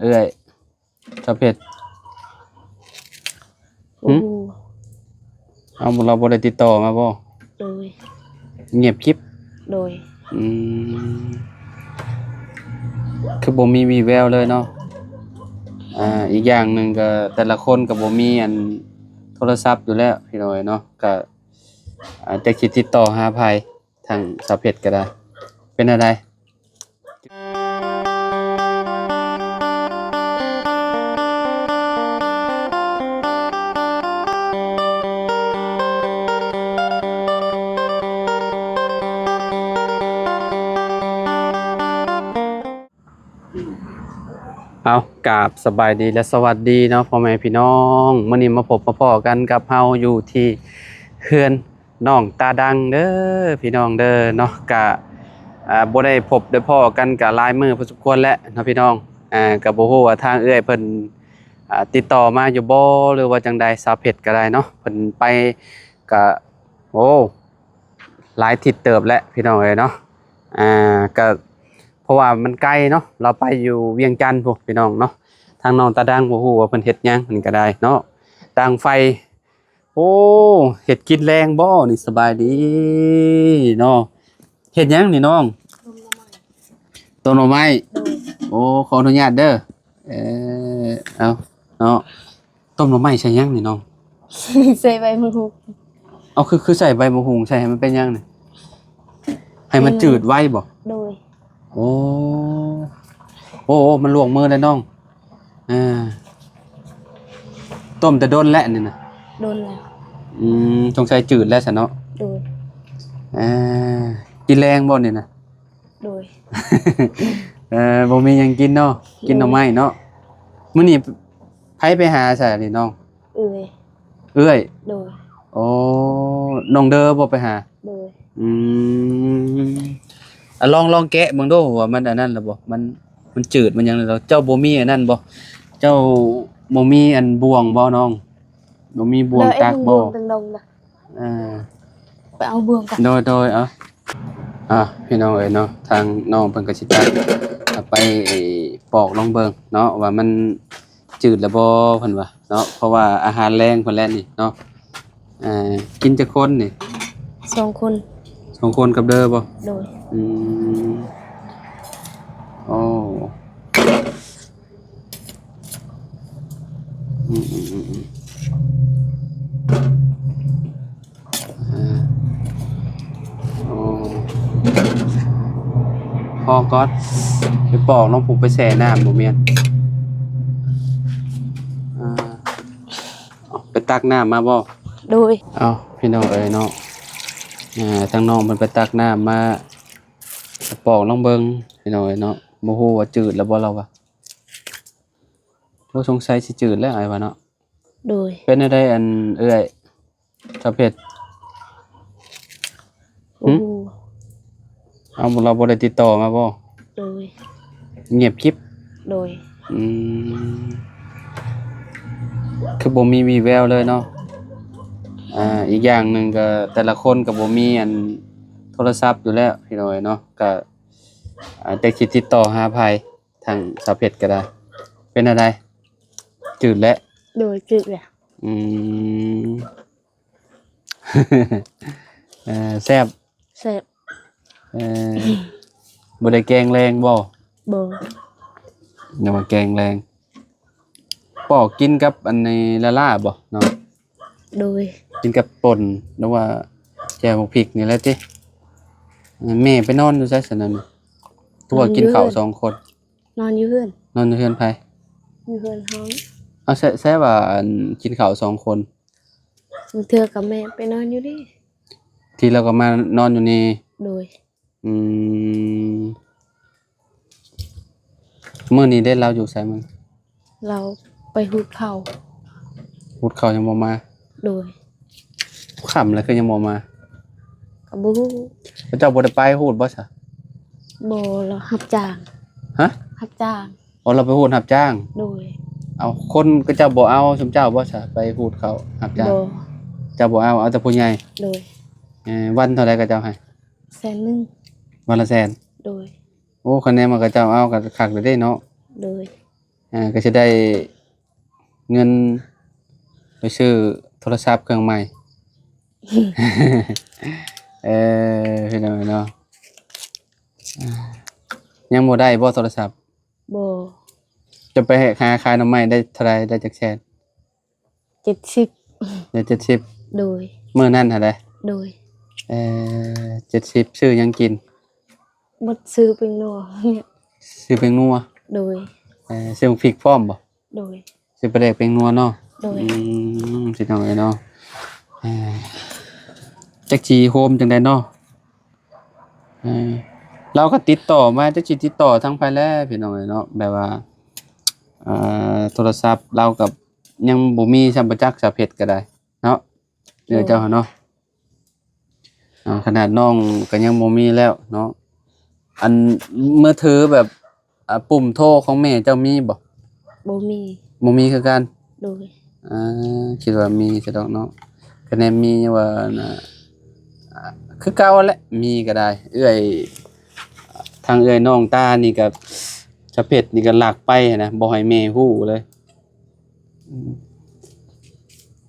เอื้อยชาวเพชรเอาเราบ่ได้ติดต่อมาบ่โดยเงียบคลิปโดยอืมคือบ่มีวี่แววเลยเนาะอีกอย่างหนึ่งก็แต่ละคนก็บ่มีอันโทรศัพท์อยู่แล้วพี่น้อยเนาะก็อาจจะคิดติดต่อหาไผทางสาวเพชรก็ได้เป็นอะไรเอากราบสบายดีและสวัสดีเนาะพ่อแม่พี่น้องมื้อนี้มาพบมาพ้อกันกับเฮาอยู่ที่เฮือนน้องตาดังเด้อพี่น้องเด้อเนาะก็บ่ได้พบได้พ้อกันก็หลายมื้อพอสมควรแล้วเนาะพี่น้องก็บ่ฮู้ว่าทางเอื้อยเพิ่นติดต่อมาอยู่บ่หรือว่าจังใดสาวเพชรก็ได้เนาะเพิ่นไปก็โอ้หลายทิศเติบแล้วพี่น้องเอ้ยเนาะก็เพราะว่ามันไกลเนาะเราไปอยู่เวียงจันทน์พวกพี่น้องเนาะทางน้องตาดังบ่ฮู้ว่าเพิ่นเฮ็ดหยังเพิ่นก็ได้เนาะต่างไฟโอ้เฮ็ดกินแรงบ่นี่สบายดีเนาะเฮ็ดหยังนี่น้องต้นหน่อไม้โอ้ขออนุญาตเด้อเอเอาเนาะต้มหน่อไม้ใส่หยังนี่น้อง ใส่ใบมะฮุกเอาคือใส่ใบมะฮุงใส่ให้มันเป็นหยังนี่ให้มันจืดไว้บ่โดยโอ้โอ้มันลวกมือเลยน้องต้มแต่โดนแล้วนี่นะโดนแล้วสงสัยจืดแล้วซะเนาะโดยกินแรงบ่นี่นะโดยบ่มีหยังกินเนาะกินหน่อไม้เนาะมื้อนี้ไผไปหาซะนี่น้องเอื้อยโดยโอ้น้องเด้อบ่ไปหาโดยลองแกะเบิ่งดูว่ามันอันนั้นล่ะบ่มันจืดมันหยังแล้วเจ้าบ่มีอันนั้นบ่เจ้าบ่มีอันบ่วงบ่น้องบ่มีบ่วงตักบ่ไปเอาบ่วงกันโดยเอาพี่น้องเอ้ยเนาะทางน้องเพิ่นก็สิตักไปปอกลองเบิ่งเนาะว่ามันจืดแล้วบ่เพิ่นว่าเนาะเพราะว่าอาหารแรงเพิ่นแหละนี่เนาะกินจักคนนี่2 คน2 คนกับเด้อบ่โดยโอ้พอก่อนไปปอกน้องผูกไปแช่น้ำบ่แม่นไปตักน้ำมาบ่โดยเอาพี่น้องเอ้ยเนาะทางน้องเพิ่นไปตักน้ำมาปอกลองเบิ่งพี่น้องเอ้ยเนาะบ่ฮู้ว่าจืดแล้วบ่เราว่าบ่สงสัยสิจืดแล้วอ้ายว่าเนาะโดยเป็นได้อันเอื้อยชาวเพชรเอาเราบ่ได้ติดต่อมาบ่โดยเงียบคลิปโดยคือบ่มีวี่แววเลยเนาะอีกอย่างหนึ่งก็แต่ละคนก็บ่มีอันโทรศัพท์อยู่แล้วพี่น้อยเนาะก็อาจจะคิดติดต่อหาไผทางสาวเพชรก็ได้เป็นอะไรจืดแล้วโดยจืดแล้วแซ่บบ่ได้แกงแรงบ่บ่อย่ามาแกงแรงปอกกินกับอันในละลาบ่เนาะโดยกินกับป่นหรือว่าแจ่วพริกนี่แหละติแม่ไปนอนอยู่ไสซั่นน่ะตัวกินข้าว2 คนนอนอยู่เฮือนไผอยู่เฮือนเฮาเอาแซ่ว่ากินข้าว2 คนเทื่อกับแม่ไปนอนอยู่ดิทีเราก็มานอนอยู่นี่โดยมื้อนี้ได้เราอยู่ไสมึงเราไปหุดข้าวยังบ่มาโดยค่ำแล้วคือยังบ่มาก็บ่ฮู้เจ้าบ่ได้ไปฮูดบ่ซะบ่เรารับจ้างฮะรับจ้างอ๋อเราไปฮูดรับจ้างโดยเอาคนก็เจ้าบ่เอาซุมเจ้าบ่ซะไปฮูดเขารับจ้างบ่เจ้าบ่เอาแต่ผู้ใหญ่โดยวันเท่าใดก็เจ้าให้100,000วันละ100,000โดยโอ้คะแนนมันก็เจ้าเอาก็คักเลยเด้เนาะโดย ก็จะได้เงินไปซื้อโทรศัพท์เครื่องใหม่ พี่น้องเนาะยังบ่ได้บ่โทรศัพท์ บ่ จะไปหาขายหน้ำใหม่ได้เท่าไรได้จักแสน 70ได้70โดย มื้อนั้นเท่าใด โดย 70ซื้อหยังกิน บ่ซื้อเป็นนัวเนี่ย ซื้อเป็นนัว โดย ซื้อพริกพร้อมบ่ โดย ซื้อปลาแดกเป็นนัวเนาะ โดย สิน้องเนาะจักจีโฮมจังได๋เนาะเราก็ติดต่อมาจักสิติดต่อทางภายแล้วพี่น้องเนาะแบบว่าโทรศัพท์เรากับยังบ่มีสัมปจักษ์สาเพชรก็ได้เนาะเดี๋ยวเจ้าเนาะขนาดน้องก็ยังบ่มีแล้วเนาะอันมือถือแบบปุ่มโทรของแม่เจ้ามีบ่ บ่มี บ่มีคือกัน โดย คิดว่ามีซะดอกเนาะคะแนนมีว่าน่ะคือเก่าแหละมีก็ได้ เอื้อยทางเอื้อยน้องตานี่ก็สะเพชรนี่ก็หลักไปนะบ่ให้แม่ฮู้เลย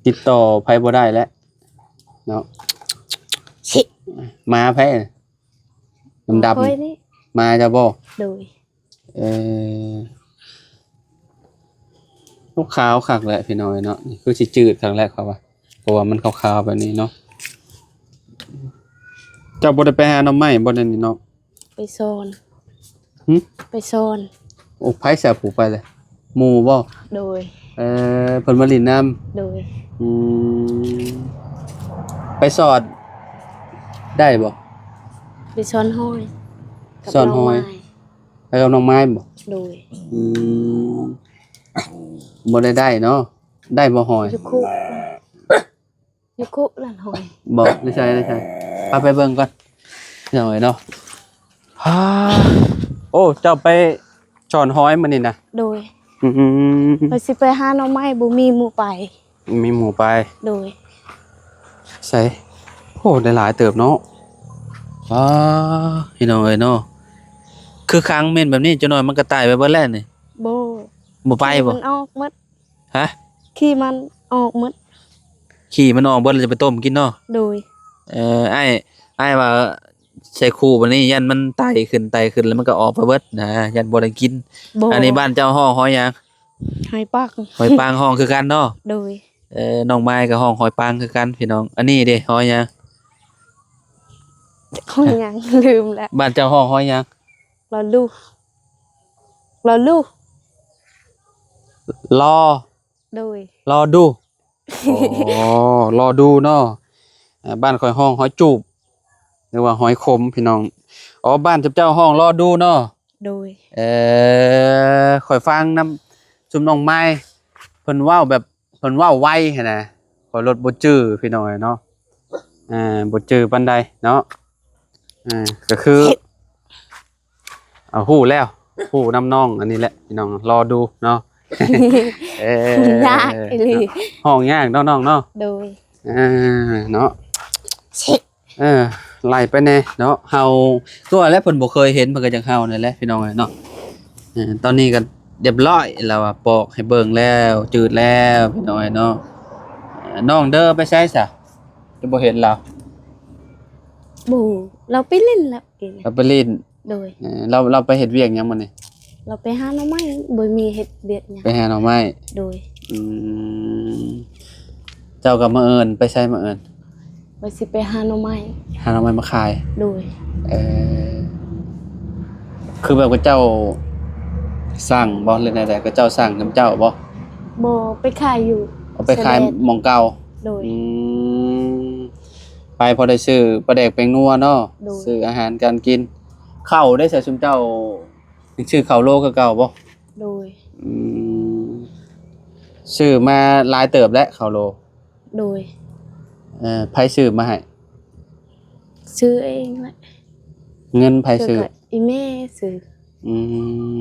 ติดต่อไผบ่ได้แล้วเนาะ ชิ มาไผดำ โอ้ยนี่ ๆมาจะบ่ โดย ลูกขาวคักแหละพี่น้อยเนาะนี่คือสิจืดครั้งแรกครับว่าเพราะว่ามันขาวๆแบบนี้เนาะเจ้าบ่ได้ไปหาหน่อไม้บ่ได้นี่เนาะ ไปซ่อน หึ ไปซ่อน โอ้ไผแซ่ผูกไปเลยหมู่บ่ โดย เพิ่นมาเลินน้ำ โดย อืมไปสอดได้บ่ ไปซ่อนห้อยกับ ซ่อนห้อย น้งไม้ ไปกับน้องไม้บ่ โดย อืมบ่ได้เนาะได้บ่หอย ยุคุยุคุหลานห้อย บ่ได้ใช่ไปเบิ่งก่อนหน่อยเนาะฮ่าโอ้เจ้าไปสอนหอยมื้อนี่นะ โดย อืม ไปสิไปหาหน่อไม้บ่มีหมู่ไป มีหมูไป โดย ใส่โอ้ได้หลายเติบเนาะพี่น้องเอ้ยเนาะคือค้างเม่นแบบนี้จักหน่อยมันก็ตายไปเบิดแล้วนี่ โบ บ่ไปบ่ มันออกหมด ฮะ ขี้มันออกหมด ขี่มันออกเบิดแล้วจะไปต้มกินเนาะ โดย อ้ายว่าใส่คู่บัดนี้ยันมันไต่ขึ้นแล้วมันก็ออกไปเบิดนะยันบ่ได้กิน โบ อันนี้บ้านเจ้าห้องหอยหยัง ให้ปัก หอยปางห้องคือกันเนาะ โดย น้องไม้ก็ห้องหอยปางคือกันพี่น้องอันนี้เด้หอยหยัง ห้องยัง ลืมแล้ว บ้านเจ้าห้องหอยหยัง รอลูกรอลูก รอ โดย รอดู อ๋อรอดูเนาะบ้านข่อยห้องหอยจูบหรือว่าหอยขมพี่น้องอ๋อบ้านเจ้าห้องรอดูเนาะ โดย ข่อยฟังนำซุมน้องไม้เพิ่นเว้าแบบเพิ่นเว้าไวหั้นน่ะข่อยรถบ่จื้อพี่น้อยเนาะบ่จื้อปานใดเนาะก็คือฮู้แล้วฮู้นำน้องอันนี้แหละพี่น้องรอดูเนาะ ยากอีหลี ห้องยากเนาะน้องเนาะ โดย เนาะ ชิ ไล่ไปแน่เนาะเฮาตัวแล้วเพิ่นบ่เคยเห็นเพิ่นก็จังเฮานั่นแหละพี่น้องเนาะตอนนี้ก็เรียบร้อยแล้วว่าปอกให้เบิ่งแล้วจืดแล้วพี่น้องเนาะน้องเด้อไปใช้ซะจะบ่เห็นเรา บูเราไปเล่นแล้วกิน เราไปเล่น โดย เราไปเฮ็ดเวียกหยังมื้อนี้ เราไปหาหน่อไม้บ่มีเฮ็ดเบียดหยัง ไปหาหน่อไม้ โดย อืมเจ้าก็มาเอิ้นไปใช้มาเอิ้น ไปสิไปหาหน่อไม้ หาหน่อไม้มาขาย โดย คือแบบว่าเจ้าสั่งบ่หรือใดๆก็เจ้าสั่งนำเจ้าบ่ บ่ไปขายอยู่ เอาไปขายหม่องเก่า โดย ไปพอได้ซื้อปลาแดกแป้งนัวเนาะ โดย ซื้ออาหารการกินข้าวได้ใส่ซุมเจ้าชื่อข้าวโลคือเก่าบ่ โดย อืมซื้อมาหลายเติบแล้วข้าวโล โดย ไผซื้อมาให้ ซื้อเองแหละ เงินไผซื้อ กับอีแม่ซื้อ อืม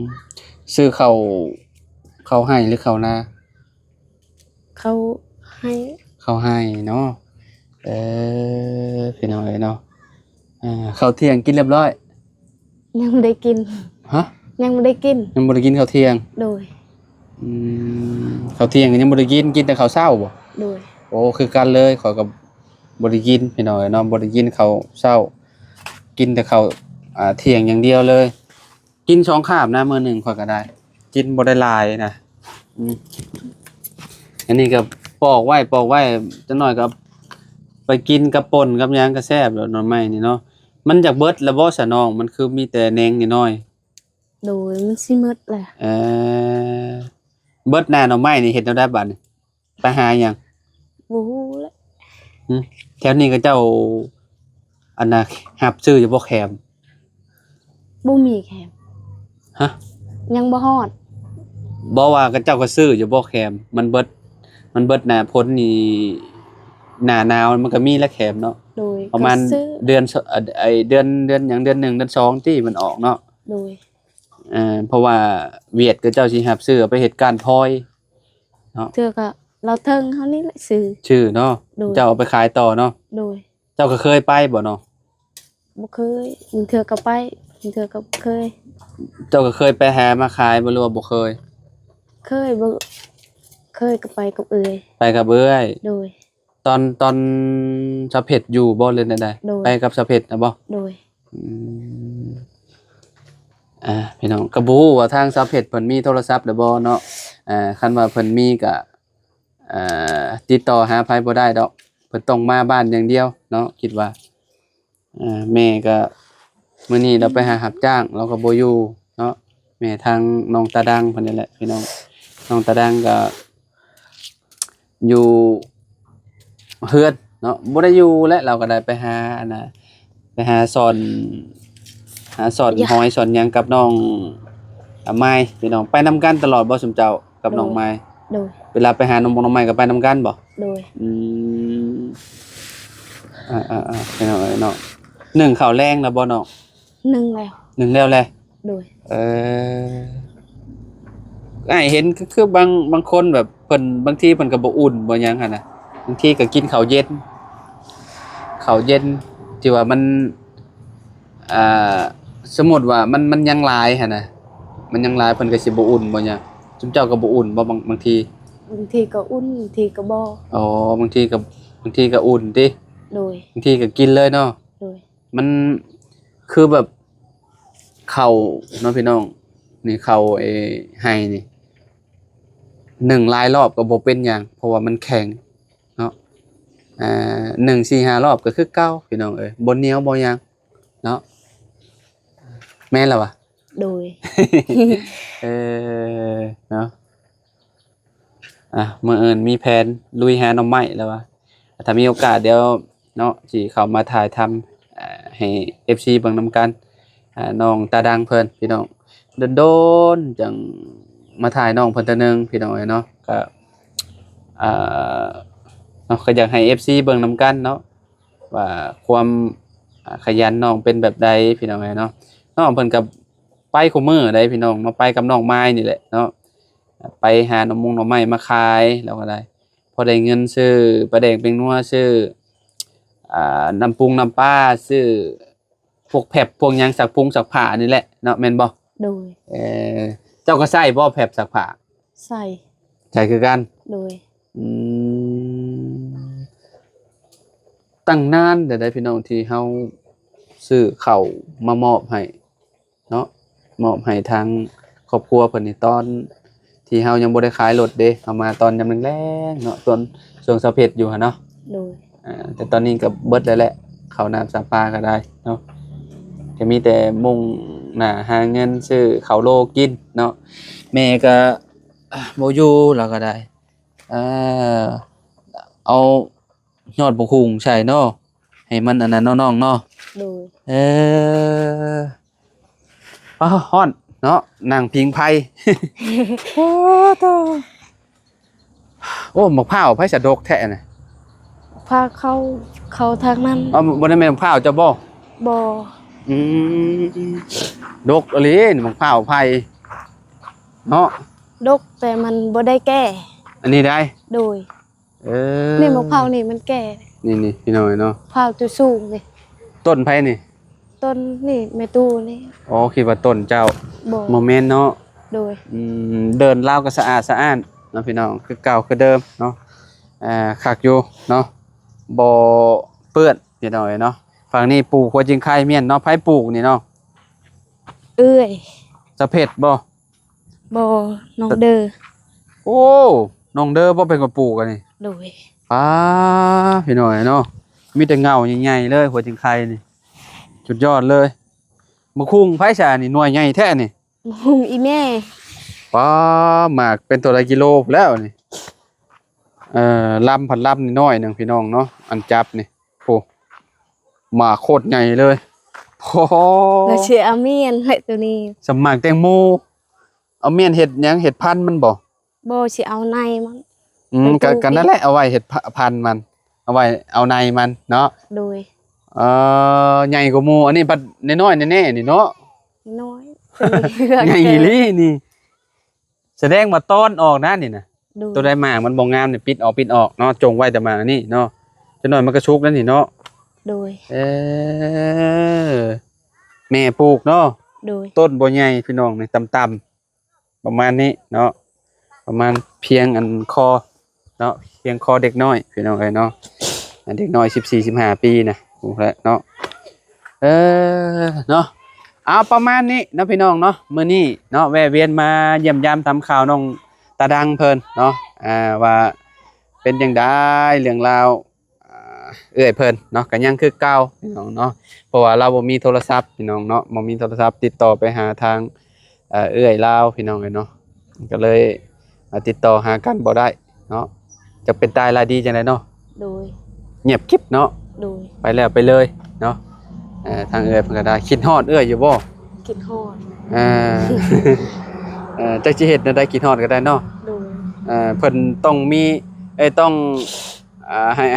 ซื้อข้าวให้หรือข้าวนา เขาให้ ข้าวให้เนาะพี่น้องเอ้ยเนาะข้าวเที่ยงกินเรียบร้อย ยังบ่ได้กิน ฮะ ยังบ่ได้กิน ยังบ่ได้กินข้าวเที่ยง โดย อืข้าวเที่ยงก็ยังบ่ได้กินแต่ข้าวเช้าบ่ โดย โอ้คือกันเลยข้อยก็บ่ได้กินพี่น้องเอ้ยเนาะบ่ได้กินข้าวเช้ากินแต่ข้าวเที่ยงอย่างเดียวเลย กิน2คาบนะมื้อหนึงข้อยก็ได้ กินบ่ได้หลายนะอืมอันนี้ก็ปอกไว้จักหน่อยก็ไปกินกับป่นกับหยังก็แซ่บแล้วหน่อไม้นี่เนาะมันอยากเบิดแล้วบ่ซะน้องมันคือมีแต่แหนงนิดหน่อย โดยมันสิหมดแหละ เออเบิดหน้าหน่อไม้นี่เฮ็ดแนวใดบัดนี่ไปหาหยัง บ่ฮู้แหละ แถวนี้ก็เจ้าอันน่ะรับซื้ออยู่บ่แคม บ่มีแคม ฮะ ยังบ่ฮอด บ่ว่าก็เจ้าก็ซื้ออยู่บ่แคมมันเบิดหน้าพ้นนี่หน้าหนาวมันก็มีแล้วแคมเนาะ โดย ประมาณ ก็ซื้อ เดือนเดือนหยังเดือน1เดือน2ที่มันออกเนาะ โดย เพราะว่าเวียดก็เจ้าสิรับซื้อเอาไปเฮ็ดการพลอย เทื่อก็เราเทิงเฮานี่แหละซื้อ ชื่อเนาะ โดย เจ้าเอาไปขายต่อเนาะ โดย เจ้าก็เคยไปบ่เนาะ บ่เคยบางเทื่อก็ไปบางเทื่อก็บ่เคย เจ้าก็เคยไปหามาขายบ่หรือว่าบ่เคย เคยบ่เคยก็ไปกับเอื้อย ไปกับเอื้อย โดย ตอนสะเพ็ดอยู่บ่เลยใด โดย ไปกับสะเพ็ดนะบ่ โดย อืมพี่น้องก็บ่ฮู้ว่าทางสะเพ็ดเพิ่นมีโทรศัพท์หรือบ่เนาะคันว่าเพิ่นมีก็ติดต่อหาไผบ่ได้ดอกเพิ่นต้องมาบ้านอย่างเดียวเนาะคิดว่าแม่ก็มื้อนี้เราไปหารับจ้างเราก็บ่อยู่เนาะแม่ทางน้องตาดังเพิ่นนี่แหละพี่น้องน้องตาดังก็อยู่เฮือนเนาะบ่ได้อยู่และเราก็ได้ไปหาอันน่ะไปหาสอนหอยสอนหยังกับน้องไม้พี่น้องไปนำกันตลอดบ่ซุมเจ้ากับน้องไม้ โดย เวลาไปหาน้องไม้ก็ไปนำกันบ่ โดย อืมพี่น้องเอ้ยเนาะนึ่งข้าวแรงแล้วบ่น้อง นึ่งแล้ว นึ่งแล้วแหละ โดย อ้ายเห็นคือบางคนแบบเพิ่นบางทีเพิ่นก็บ่อุ่นบ่หยังหั่นน่ะบางทีก็กินข้าวเย็นที่ว่ามันอ่าสมมุติว่ามันยังหลายหั่นน่ะมันยังหลายเพิ่นก็สิบ่อุ่นบ่หยังซุมเจ้าก็บ่อุ่นบ่บางที บางทีก็อุ่นบางทีก็บ่ อ๋อบางทีก็อุ่นติ โดย บางทีก็กินเลยเนาะ โดย มันคือแบบข้าวเนาะพี่น้องนี่ข้าวไห้นี่1หลายรอบก็บ่เป็นหยังเพราะว่ามันแข็งเนาะ1 4 5รอบก็คือเก่าพี่น้องเอ้ยบ่เหนียวบ่หยังเนาะแม่นแล้ววะ โดย เอเนาะมื้ออื่นมีแผนลุยหาหน่อไม้แล้ววะถ้ามีโอกาสเดี๋ยวเนาะสิเข้ามาถ่ายทำให้ FC เบิ่งนำกันน้องตาดังเพิ่นพี่น้องโดนๆจังมาถ่ายน้องเพิ่นเทื่อนึงพี่น้องเอ้ยเนาะก็เนาะก็อยากให้ FC เบิ่งนำกันเนาะว่าความขยันน้องเป็นแบบใดพี่น้องเอ้ยเนาะน้องเพิ่นก็ไปคุมื้อได้พี่น้องมาไปกับน้องไม้นี่แหละเนาะไปหาหน่อไม้มาขายแล้วก็ได้พอได้เงินซื้อปลาแดกเป็งนัวซื้อน้ำปรุงน้ำปลาซื้อพวกแผบพวกหยังซักพุงซักผ้านี่แหละเนาะแม่นบ่ โดย เจ้าก็ใช้บ่แผบซักผ้า ใส่ ใช่คือกัน โดย อืมตั้งนานแต่ได้พี่น้องที่เฮาซื้อข้าวมามอบให้เนาะมอบให้ทางครอบครัวเพิ่นนี่ตอนที่เฮายังบ่ได้ขายรถเด้เอามาตอนยามแลงๆเนาะตอนช่วงเช้าเพชรอยู่หั่นเนาะ โดย แต่ตอนนี้ก็เบิดแล้วแหละข้าวน้ำสาปลาก็ได้เนาะก็มีแต่มุ่งหน้าหาเงินซื้อข้าวโลกินเนาะแม่ก็บ่อยู่แล้วก็ได้เอายอดบักหุ่งใส่เนาะให้มันอันนั้นเนาะน้องเนาะ โดย ฮ้อนเนาะนั่งพิงไผ โอ้ตอโอ้มะพร้าวไผสะดกแท้น่ะ พาเข้าทางนั้น บ่ได้แม่นมะพร้าวเจ้าบ่ บ่ อืมดกอีหลีนี่มะพร้าวไผเนาะ ดกแต่มันบ่ได้แก่ อันนี้ได้ โดย เออ นี่มะพร้าวนี่มันแก่ นี่พี่น้อยเนาะ พร้าวจะสูงนี่ ต้นไผนี่ ต้นนี่แม่ตู้นี่ อ๋อคิดว่าต้นเจ้า บ่ บ่แม่นเนาะ บ โดย เดินเล่าวก็สะอาดสะอ้านเนาะพี่น้องคือเก่าคือเดิมเนาะคักอยู่เนาะบ่เปื้อนพี่น้องเนาะฝั่งนี้ปลูกหัวจิงไข่เมียนเนาะไผปลูกนี่เนาะ เอื้อย สะเพ็ดบ่ บ่น้องเด้อ โอ้น้องเด้อบ่เป็นคนปลูกอันนี้ โดย ป้าพี่น้อยเนาะมีแต่เงาใหญ่ๆเลยหัวจิงไข่นี่สุดยอดเลยมะคุงไผซะนี่หน่วยใหญ่แท้นี่ หุงอีแม่ ป้าหมากเป็นตัวละกิโลพู้นแล้วนี่ลำผัดลำนี่น้อยหนึงพี่น้องเนาะอันจับนี่โอ้หมากโคตรใหญ่เลยโอ้ เราชื่ออาเมียนให้ตัวนี้ สมหมากแตงโมเอาเมียนเห็ดหยังเห็ดพันธุ์มันบ่ บ่สิเอาในมัน กันนั่นแหละเอาไว้เห็ดพันธุ์มัน เอาไว้เอาในมันเนาะ โดย ใหญ่กว่าหมู่อันนี้ปัดน้อยๆแน่ๆนี่เนาะ น้อยตัวนี้ ใหญ่อีหลีนี่ แสดงว่าต้นออกนะนี่นะ โดย ตัวได้หมากมันบ่งามนี่ปิดออกเนาะจงไว้แต่มานี่เนาะจักหน่อยมันก็ชุกแล้วนี่เนาะ โดย แม่ปลูกเนาะ โดย ต้นบ่ใหญ่พี่น้องนี่ต่ำๆประมาณนี้เนาะประมาณเพียงอันคอเนาะเพียงคอเด็กน้อยพี่น้องเอ้ยเนาะเด็กน้อย14-15ปีนะโอ้แล้วเนาะเนาะเอาประมาณนี้เนาะพี่น้องเนาะมื้อนี้เนาะแวะเวียนมาเยี่ยมยามทำข่าวน้องตาดังเพิ่นเนาะว่าเป็นจังได๋เรื่องราวเอื้อยเพิ่นเนาะก็ยังคือเก่าพี่น้องเนาะเพราะว่าเราบ่มีโทรศัพท์พี่น้องเนาะบ่มีโทรศัพท์ติดต่อไปหาทางเอื้อยลาวพี่น้องเอ้ยเนาะก็เลยติดต่อหากันบ่ได้เนาะจะเป็นตายรายดีจังได๋เนาะ โดย เงียบกิ๊บเนาะ โดย ไปแล้วไปเลยเนาะทางเอื้อยเพิ่นก็ได้คิดฮอดเอื้อยอยู่บ่ กินฮอด อ่า จักสิเฮ็ดแนวใดคิดฮอดก็ได้เนาะ โดย เพิ่นต้องมีต้อง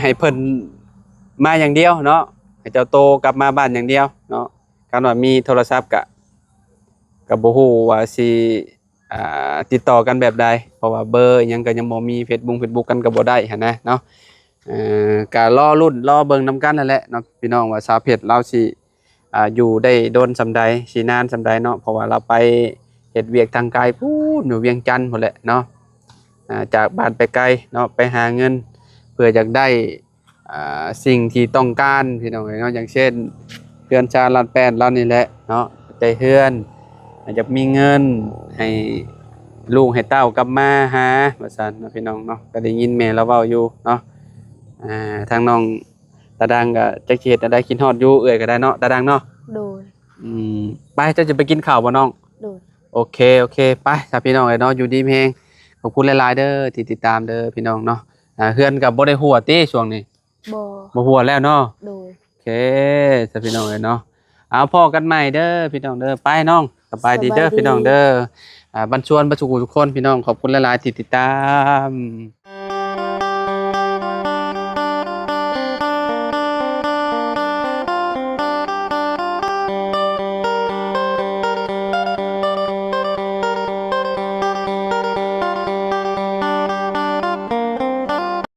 ให้เพิ่นมาอย่างเดียวเนาะให้เจ้าโตกลับมาบ้านอย่างเดียวเนาะการว่ามีโทรศัพท์ก็บ่ฮู้ว่าสิติดต่อกันแบบใดเพราะว่าเบอร์อิหยังก็ยังบ่มี Facebook กันก็บ่ได้หันนะเนาะก็รอลุ้นรอเบิ่งนํกันนั่นแหละเนาะพี่น้องว่าสาวเพชรเราสิอยู่ได้โดนส่ำใดสินานส่ำใดเนาะเพราะว่าเราไปเฮ็ดเวียกทางไกลพู้นอยู่เวียงจันทน์พุ่นแหละเนาะจากบ้านไปไกลเนาะไปหาเงินเพื่ออยากได้สิ่งที่ต้องการพี่น้องเนาะอย่างเช่นเฮือนชาลานแป้นเรานี่แหละเนาะใจเฮือนอยากมีเงินให้ลูกให้เต้ากลับมาหาว่าซั่นเนาะพี่น้องเนาะก็ได้ยินแม่เราเว้าอยู่เนาะทางน้องตาดังก็จักสิเฮ็ดได้คิดฮอดอยู่เอื้อยก็ได้เนาะตาดังเนาะ โดย ไปเจ้าจะไปกินข้าวบ่น้อง โดย โอเคไปถ้าพี่น้องไอ้เนาะอยู่ดีมีแฮงขอบคุณหลายๆเด้อที่ติดตามเด้อพี่น้องเนาะเฮือนก็บ่ได้หัวติช่วงนี้ บ่ บ่หัวแล้วเนาะ โดย โอเคถ้าพี่น้องไอ้เนาะเอาพอกันใหม่เด้อพี่น้องเด้อไปน้องสบายดีเด้อพี่น้องเด้อบัญชวนบัญชุกุทุกคนพี่น้องขอบคุณหลายๆที่ติดตาม